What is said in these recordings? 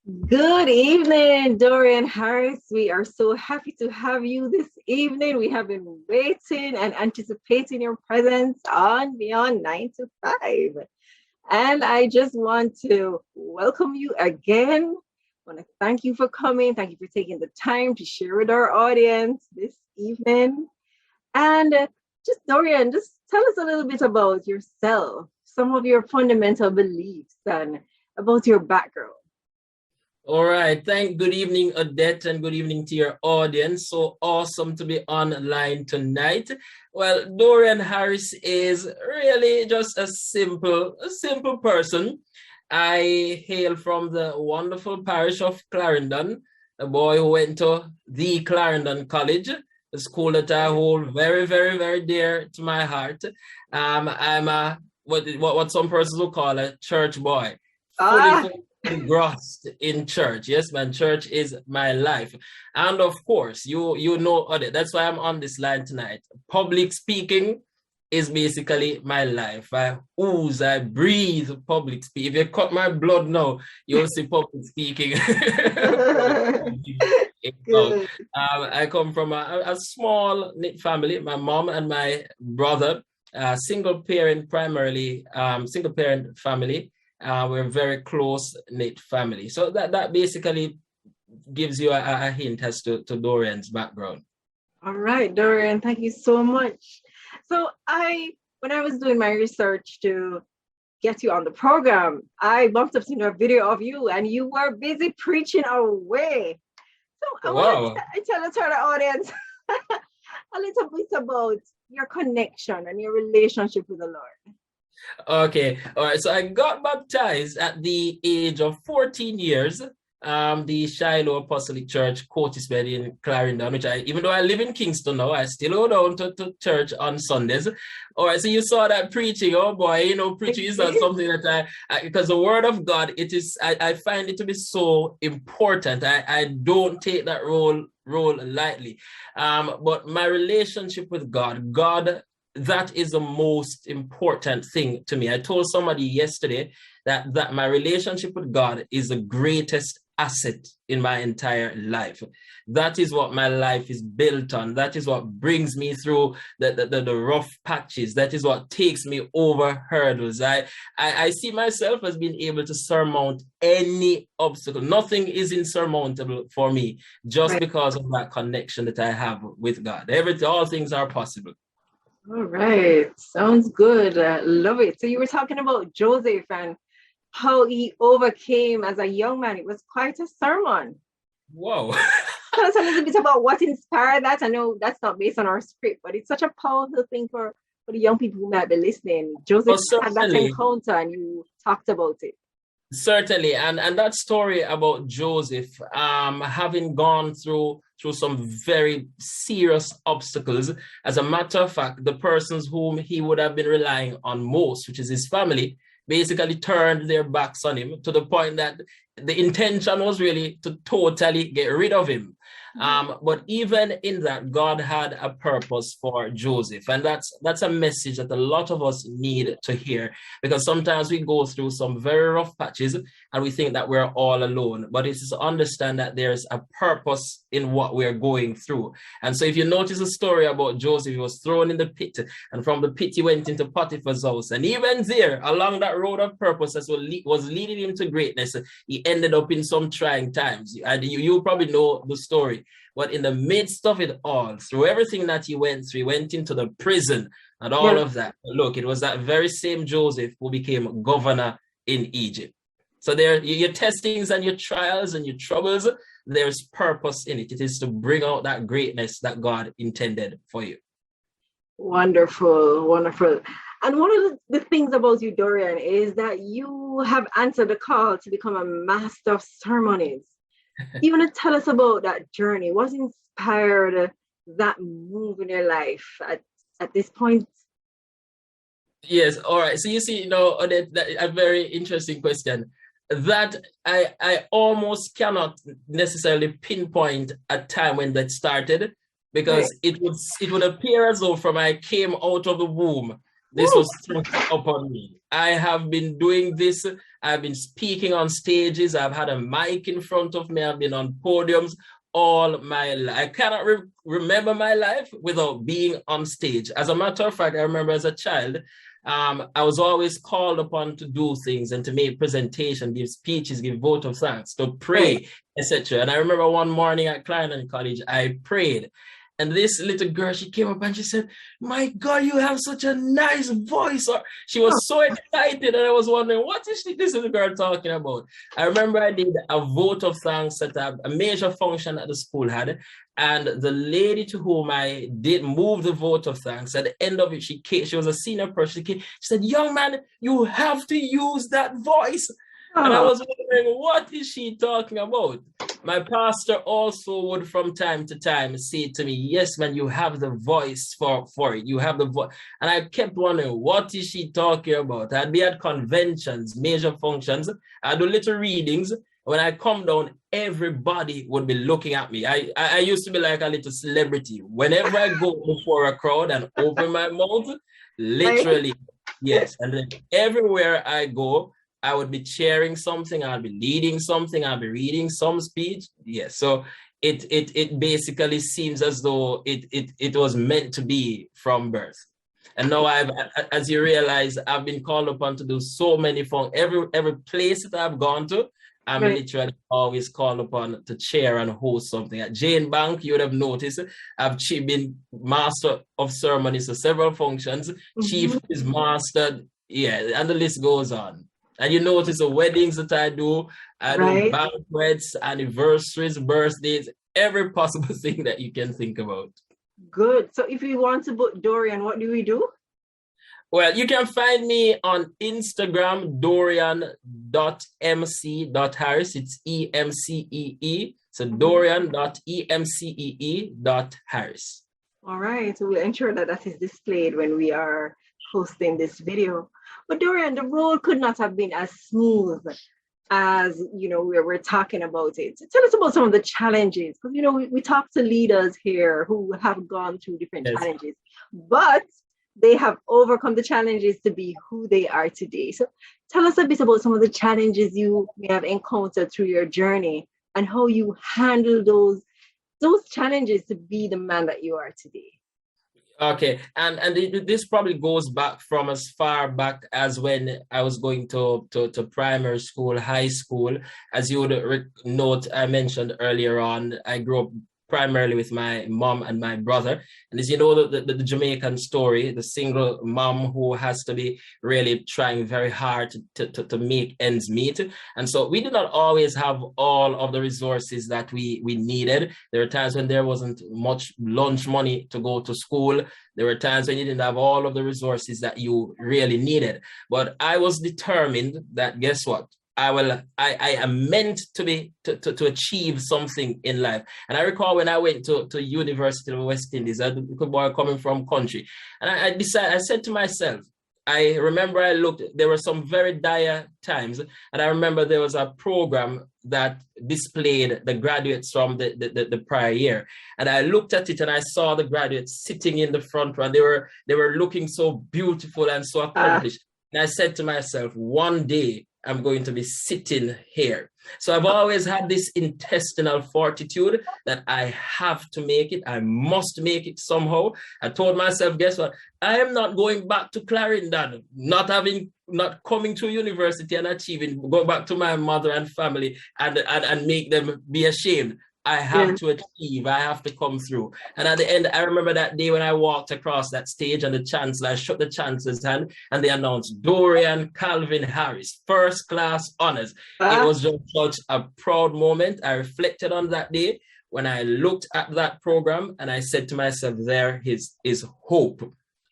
Good evening, Dorian Harris. We are so happy to have you this evening. We have been waiting and anticipating your presence on Beyond 9 to 5. And I just want to welcome you again. I want to thank you for coming. Thank you for taking the time to share with our audience this evening. And just Dorian, just tell us a little bit about yourself, some of your fundamental beliefs, and about your background. All right. Good evening, Odette, and good evening to your audience. So awesome to be online tonight. Well, Dorian Harris is really just a simple person. I hail from the wonderful parish of Clarendon, a boy who went to the Clarendon College, a school that I hold very, very, very dear to my heart. I'm what some persons will call a church boy. Fully engrossed in church. Yes, man, church is my life. And of course, you know that's why I'm on this line tonight. Public speaking is basically my life. I ooze, I breathe public speak. If you cut my blood now, you'll see public speaking. I come from a small knit family. My mom and my brother, single parent family. We're a very close-knit family. So that basically gives you a hint as to Dorian's background. All right, Dorian, thank you so much. So when I was doing my research to get you on the program, I bumped up to a video of you and you were busy preaching away. So I want to tell the audience a little bit about your connection and your relationship with the Lord. Okay, all right. So I got baptized at the age of 14 years. The Shiloh Apostolic Church, Coatisbed in Clarendon, which even though I live in Kingston now, I still go down to church on Sundays. All right, so you saw that preaching. Oh boy, preaching is not something that because the word of God, I find it to be so important. I don't take that role lightly. But my relationship with God, that is the most important thing to me. I told somebody yesterday that my relationship with God is the greatest asset in my entire life. That is what my life is built on. That is what brings me through the rough patches. That is what takes me over hurdles. I see myself as being able to surmount any obstacle. Nothing is insurmountable for me just because of that connection that I have with God. All things are possible. All right. Sounds good. Love it. So you were talking about Joseph and how he overcame as a young man. It was quite a sermon. Whoa. Tell us a little bit about what inspired that. I know that's not based on our script, but it's such a powerful thing for the young people who might be listening. Joseph had that encounter and you talked about it. Certainly. And that story about Joseph, having gone through some very serious obstacles. As a matter of fact, the persons whom he would have been relying on most, which is his family, basically turned their backs on him to the point that the intention was really to totally get rid of him. But even in that, God had a purpose for Joseph. And that's a message that a lot of us need to hear, because sometimes we go through some very rough patches and we think that we're all alone. But it's to understand that there's a purpose in what we're going through. And so if you notice the story about Joseph, he was thrown in the pit, and from the pit he went into Potiphar's house. And even there, along that road of purpose that was leading him to greatness, he ended up in some trying times. And you probably know the story. But in the midst of it all, through everything that he went through, he went into the prison and all of that. Look, it was that very same Joseph who became governor in Egypt. So there, your testings and your trials and your troubles, there's purpose in it. It is to bring out that greatness that God intended for you. Wonderful, wonderful. And one of the things about you, Dorian, is that you have answered the call to become a Master of Ceremonies. You want to tell us about that journey? What inspired that move in your life at this point? Yes, all right. So you see, that's a very interesting question. That I almost cannot necessarily pinpoint a time when that started, because it would appear as though from I came out of the womb, This was thrust upon me. I have been doing this. I've been speaking on stages. I've had a mic in front of me. I've been on podiums all my life. I cannot remember my life without being on stage. As a matter of fact, I remember as a child, I was always called upon to do things and to make presentation, give speeches, give vote of thanks, to pray, etc. And I remember one morning at Klein College, I prayed. And this little girl, she came up and she said, "My God, you have such a nice voice." Or she was so excited, and I was wondering, what is this little girl talking about? I remember I did a vote of thanks at a major function that the school had. And the lady to whom I did move the vote of thanks, at the end of it, she was a senior person. She said, "Young man, you have to use that voice." And I was wondering, what is she talking about? My pastor also would from time to time say to me, "Yes, man, you have the voice for it. You have the voice." And I kept wondering, what is she talking about? I'd be at conventions, major functions. I'd do little readings. When I come down, everybody would be looking at me. I used to be like a little celebrity. Whenever I go before a crowd and open my mouth, literally, yes. And then everywhere I go, I would be sharing something, I'll be leading something, I'll be reading some speech. Yes. So it basically seems as though it was meant to be from birth. And now as you realize, I've been called upon to do so many things. Every place that I've gone to, I'm literally always called upon to chair and host something. At Jane Bank, you would have noticed I've been Master of Ceremonies for several functions. Chief is mastered. Yeah, and the list goes on. And you notice the weddings that I do banquets, anniversaries, birthdays, every possible thing that you can think about. Good. So if you want to book Dorian, what do we do? Well, you can find me on Instagram, dorian.mc.harris. It's EMCEE. So dorian.emcee.harris. All right. So we'll ensure that is displayed when we are posting this video. But Dorian, the road could not have been as smooth as, we're talking about it. Tell us about some of the challenges, because, we talk to leaders here who have gone through different challenges, but they have overcome the challenges to be who they are today. So tell us a bit about some of the challenges you may have encountered through your journey and how you handle those challenges to be the man that you are today. Okay, and this probably goes back from as far back as when I was going to primary school, high school. As you would note, I mentioned earlier on, I grew up primarily with my mom and my brother. And as you know, the Jamaican story, the single mom who has to be really trying very hard to make ends meet. And so we did not always have all of the resources that we needed. There were times when there wasn't much lunch money to go to school. There were times when you didn't have all of the resources that you really needed. But I was determined that, guess what? I am meant to achieve something in life. And I recall when I went to University of West Indies, a boy coming from country, and I said to myself, I remember there were some very dire times, and I remember there was a program that displayed the graduates from the prior year. And I looked at it and I saw the graduates sitting in the front row. They were looking so beautiful and so accomplished. And I said to myself, one day, I'm going to be sitting here. So I've always had this intestinal fortitude that I have to make it. I must make it somehow. I told myself, guess what? I am not going back to Clarendon, not coming to university and achieving, go back to my mother and family and make them be ashamed. I have to achieve, I have to come through. And at the end, I remember that day when I walked across that stage and I shook the chancellor's hand and they announced Dorian Calvin Harris, first class honors. It was just such a proud moment. I reflected on that day when I looked at that program and I said to myself, there is hope.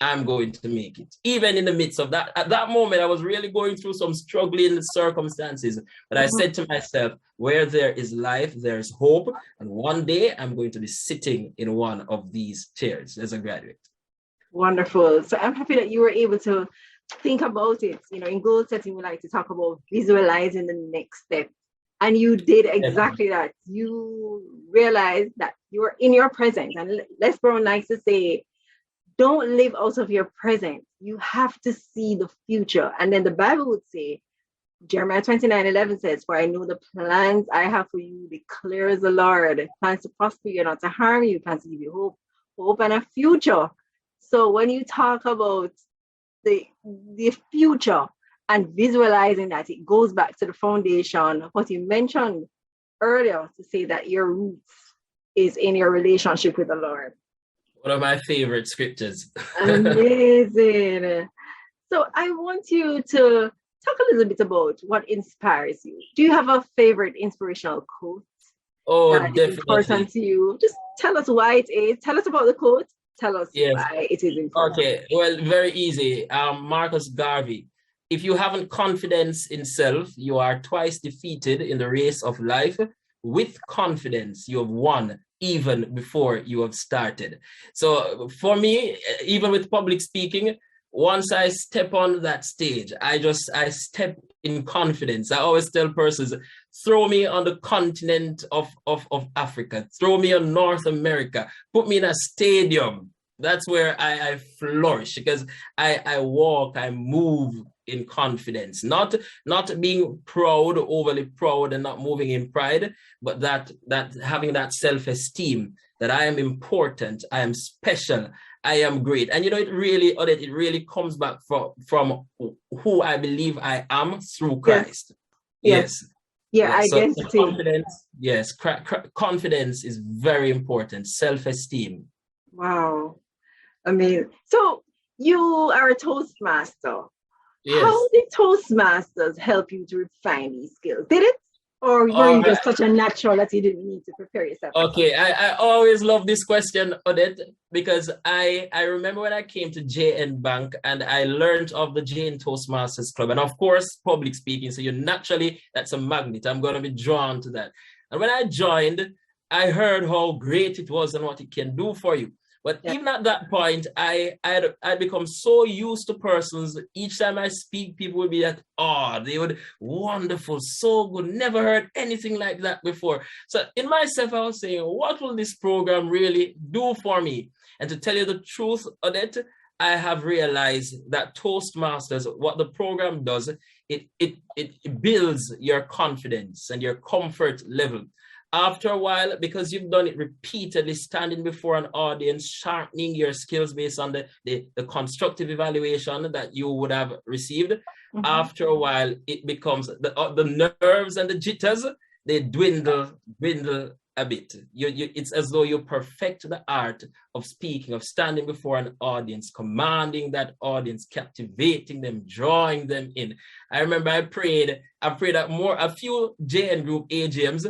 I'm going to make it. Even in the midst of that, at that moment, I was really going through some struggling circumstances. But I said to myself, where there is life, there's hope. And one day I'm going to be sitting in one of these chairs as a graduate. Wonderful. So I'm happy that you were able to think about it. In goal setting, we like to talk about visualizing the next step. And you did exactly that. You realized that you were in your present. And Les Brown likes to say, don't live out of your present. You have to see the future. And then the Bible would say, Jeremiah 29:11 says, "For I know the plans I have for you, declares the Lord. Plans to prosper you, not to harm you, plans to give you hope and a future." So when you talk about the future and visualizing that, it goes back to the foundation of what you mentioned earlier to say that your roots is in your relationship with the Lord. One of my favorite scriptures. Amazing. So I want you to talk a little bit about what inspires you. Do you have a favorite inspirational quote that Definitely. is important to you? Just tell us why it is. Tell us about the quote. Tell us why it is important. Okay, well, very easy. Marcus Garvey. If you haven't confidence in self, you are twice defeated in the race of life. With confidence, you have won even before you have started. So for me, even with public speaking, once I step on that stage, I step in confidence. I always tell persons, throw me on the continent of Africa, throw me on North America, put me in a stadium. That's where I flourish, because I walk, I move in confidence, not being proud, overly proud, and not moving in pride, but that having that self-esteem that I am important, I am special, I am great. And it really comes back from who I believe I am through Christ. Yes. Your identity. So confidence, yes, confidence is very important. Self-esteem. Wow. I mean, so you are a Toastmaster. Yes. How did Toastmasters help you to refine these skills? Did it? Or were you just such a natural that you didn't need to prepare yourself? Okay, I always love this question, Odette, because I remember when I came to JN Bank and I learned of the JN Toastmasters Club. And of course, public speaking. So that's a magnet. I'm going to be drawn to that. And when I joined, I heard how great it was and what it can do for you. But even at that point, I'd become so used to persons. Each time I speak, people would be like, "Oh, they would wonderful, so good. Never heard anything like that before." So in myself, I was saying, what will this program really do for me? And to tell you the truth, Odette, I have realized that Toastmasters, what the program does, it builds your confidence and your comfort level. After a while, because you've done it repeatedly, standing before an audience, sharpening your skills based on the constructive evaluation that you would have received, after a while, it becomes the nerves and the jitters, they dwindle a bit. It's as though you perfect the art of speaking, of standing before an audience, commanding that audience, captivating them, drawing them in. I remember I prayed at a few JN Group AGMs.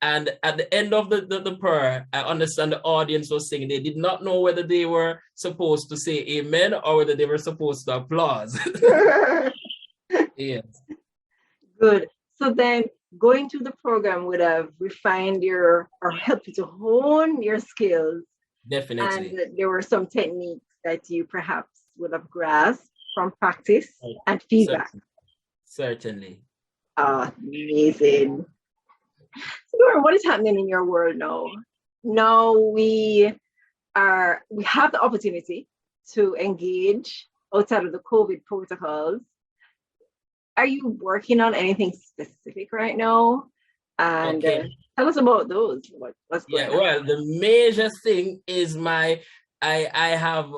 And at the end of the prayer, I understand the audience was singing. They did not know whether they were supposed to say amen or whether they were supposed to applause. Yes. Good. So then going through the program would have refined or helped you to hone your skills. Definitely. And there were some techniques that you perhaps would have grasped from practice and feedback. Certainly. Amazing. So Dorian, what is happening in your world now? Now we have the opportunity to engage outside of the COVID protocols. Are you working on anything specific right now? And tell us about those. What's going on? Well, the major thing is I have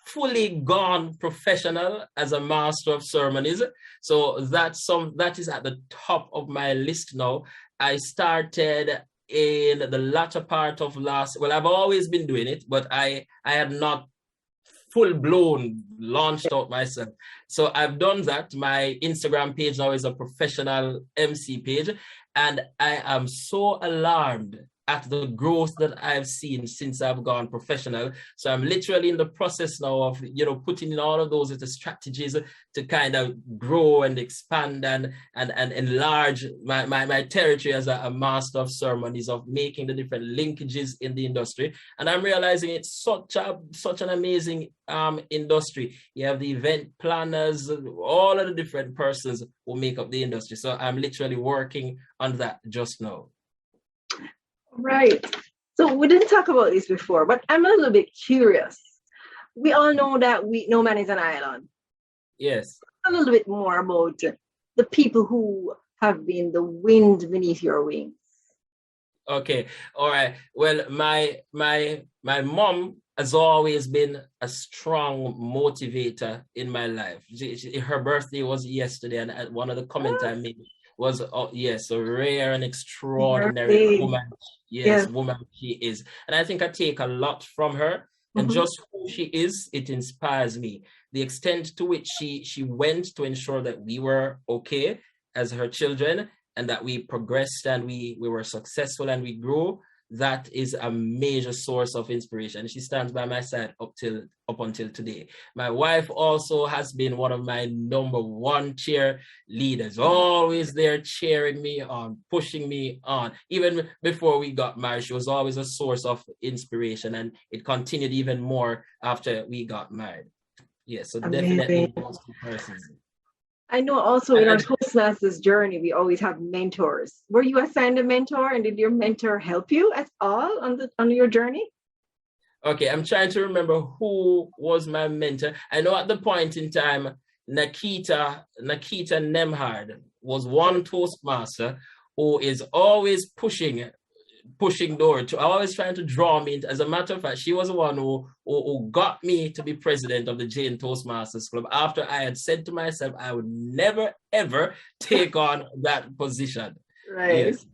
fully gone professional as a Master of Ceremonies. So that is at the top of my list now. I started in the latter part of I've always been doing it, but I had not full-blown launched out myself. So I've done that. My Instagram page now is a professional MC page, and I am so alarmed at the growth that I've seen since I've gone professional. So I'm literally in the process now of, putting in all of those little strategies to kind of grow and expand and enlarge my territory as a Master of Ceremonies, of making the different linkages in the industry. And I'm realizing it's such an amazing industry. You have the event planners, all of the different persons who make up the industry. So I'm literally working on that just now. Right. So we didn't talk about this before, but I'm a little bit curious. we all know that no man is an island. Yes. A little bit more about the people who have been the wind beneath your wings. Okay. All right. Well, my mom has always been a strong motivator in my life. Her birthday was yesterday, and one of the comments I made was, oh, yes, a rare and extraordinary woman. Yes, woman she is. And I think I take a lot from her. And just who she is, it inspires me. The extent to which she went to ensure that we were okay as her children, and that we progressed and we were successful and we grew, that is a major source of inspiration. She stands by my side up until today. My wife also has been one of my number one cheerleaders, always there cheering me on, pushing me on. Even before we got married, she was always a source of inspiration, and it continued even more after we got married. Yes, so amazing. Definitely those two persons. I know also in our Toastmasters journey, we always have mentors. Were you assigned a mentor, and did your mentor help you at all on your journey? Okay, I'm trying to remember who was my mentor. I know at the point in time, Nikita Nemhard was one Toastmaster who is always pushing Dora to always trying to draw me into. As a matter of fact, she was the one who got me to be president of the Jane Toastmasters Club after I had said to myself I would never ever take on that position. Right. Yes.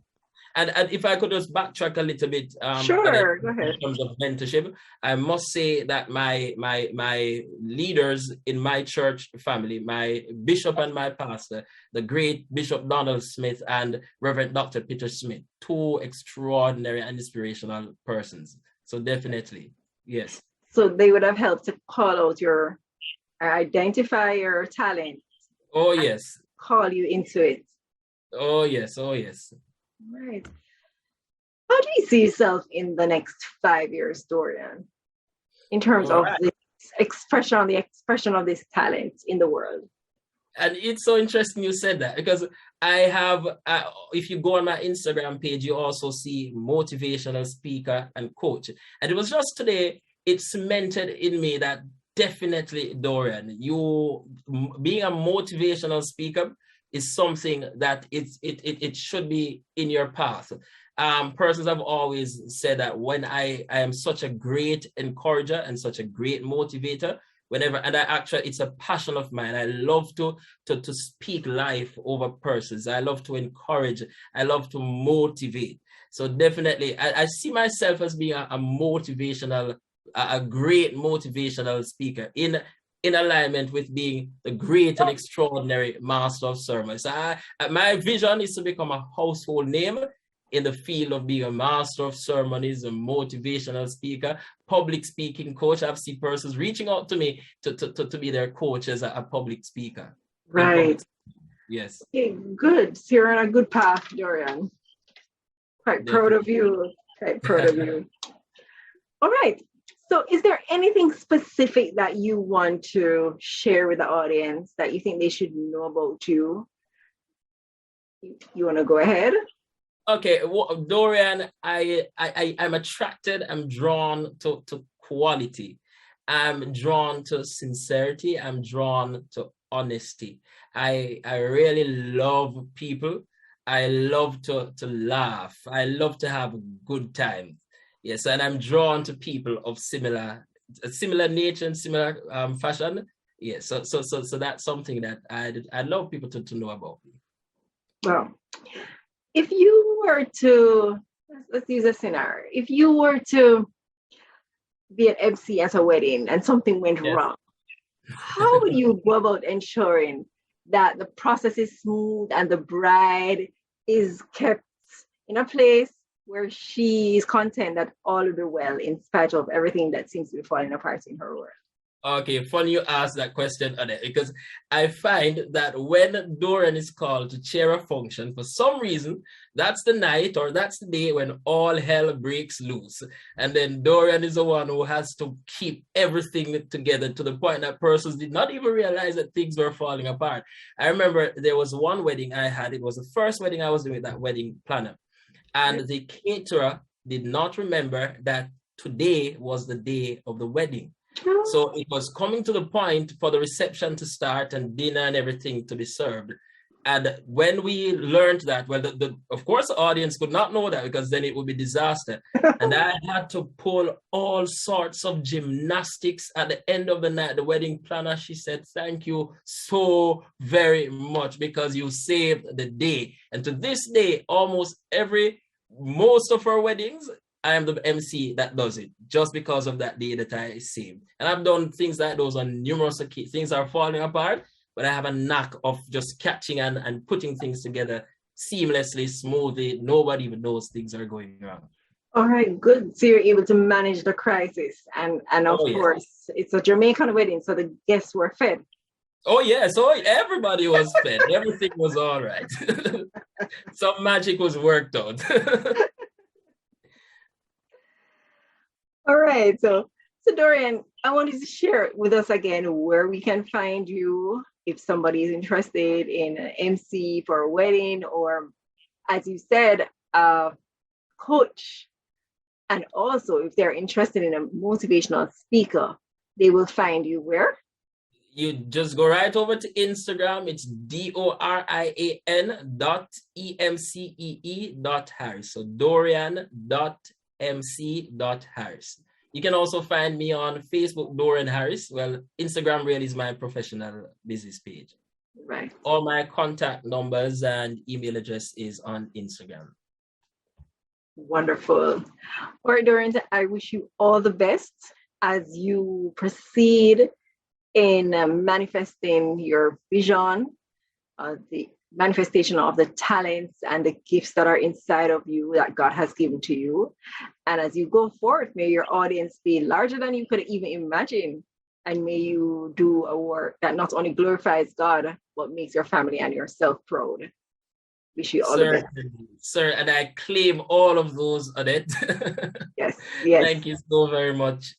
And if I could just backtrack a little bit, sure, go ahead. In terms of mentorship, I must say that my leaders in my church family, my bishop and my pastor, the great Bishop Donald Smith and Reverend Dr. Peter Smith, two extraordinary and inspirational persons. So definitely, yes. So they would have helped to call out your, identify your talent. Oh yes. Call you into it. Oh yes. Oh yes. Right. How do you see yourself in the next 5 years, Dorian, in terms of the expression of this talent in the world? And it's so interesting you said that, because I have, if you go on my Instagram page, you also see motivational speaker and coach. And it was just today, it cemented in me that definitely, Dorian, you being a motivational speaker is something that it should be in your path. Persons have always said that when I am such a great encourager and such a great motivator, and it's a passion of mine. I love to speak life over persons. I love to encourage. I love to motivate. So definitely, I see myself as being a motivational, a great motivational speaker in alignment with being the great and extraordinary Master of Ceremonies. My vision is to become a household name in the field of being a Master of Ceremonies, a motivational speaker, public speaking coach. I've seen persons reaching out to me to be their coach as a public speaker. Right. Yes. Okay, good. So you're on a good path, Dorian. Quite proud of you. Quite proud of you. All right. So is there anything specific that you want to share with the audience that you think they should know about you? You want to go ahead? Okay, well, Dorian, I'm attracted, I'm drawn to quality. I'm drawn to sincerity. I'm drawn to honesty. I really love people. I love to laugh. I love to have a good time. Yes, and I'm drawn to people of similar nature and similar fashion. Yes, so that's something that I love people to know about me. Well, if you were to, let's use a scenario. If you were to be an MC at a wedding and something went wrong, how would you go about ensuring that the process is smooth and the bride is kept in a place where she is content that all will be well in spite of everything that seems to be falling apart in her world? Okay, funny you ask that question, Annette, because I find that when Dorian is called to chair a function, for some reason, that's the night or that's the day when all hell breaks loose. And then Dorian is the one who has to keep everything together to the point that persons did not even realize that things were falling apart. I remember there was one wedding I had. It was the first wedding I was doing with that wedding planner. And the caterer did not remember that today was the day of the wedding. So it was coming to the point for the reception to start and dinner and everything to be served. And when we learned that, well, of course, the audience could not know that because then it would be disaster. And I had to pull all sorts of gymnastics at the end of the night. The wedding planner, she said, thank you so very much because you saved the day. And to this day, most of our weddings, I am the MC that does it just because of that day that I saved. And I've done things like those on numerous occasions. Things are falling apart, but I have a knack of just catching and putting things together seamlessly, smoothly. Nobody even knows things are going wrong. All right, good. So you're able to manage the crisis. And of course, it's a Jamaican wedding, so the guests were fed. Oh, yeah. So everybody was fed. Everything was all right. Some magic was worked out. All right. So Dorian, I wanted to share with us again where we can find you if somebody is interested in an MC for a wedding, or, as you said, a coach. And also, if they're interested in a motivational speaker, they will find you where? You just go right over to Instagram. It's DORIAN.EMCEE.Harris. So Dorian.MC.Harris. You can also find me on Facebook, Dorian Harris. Well, Instagram really is my professional business page. Right. All my contact numbers and email address is on Instagram. Wonderful. All right, Dorian, I wish you all the best as you proceed in manifesting your vision, the manifestation of the talents and the gifts that are inside of you that God has given to you. And as you go forth, may your audience be larger than you could even imagine. And may you do a work that not only glorifies God, but makes your family and yourself proud. Wish you all the best. Sir, and I claim all of those, Odette. Yes, yes. Thank you so very much.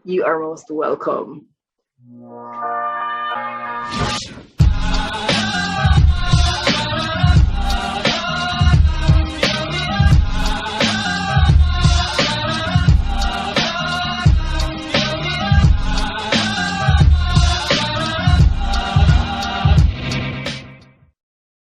You are most welcome.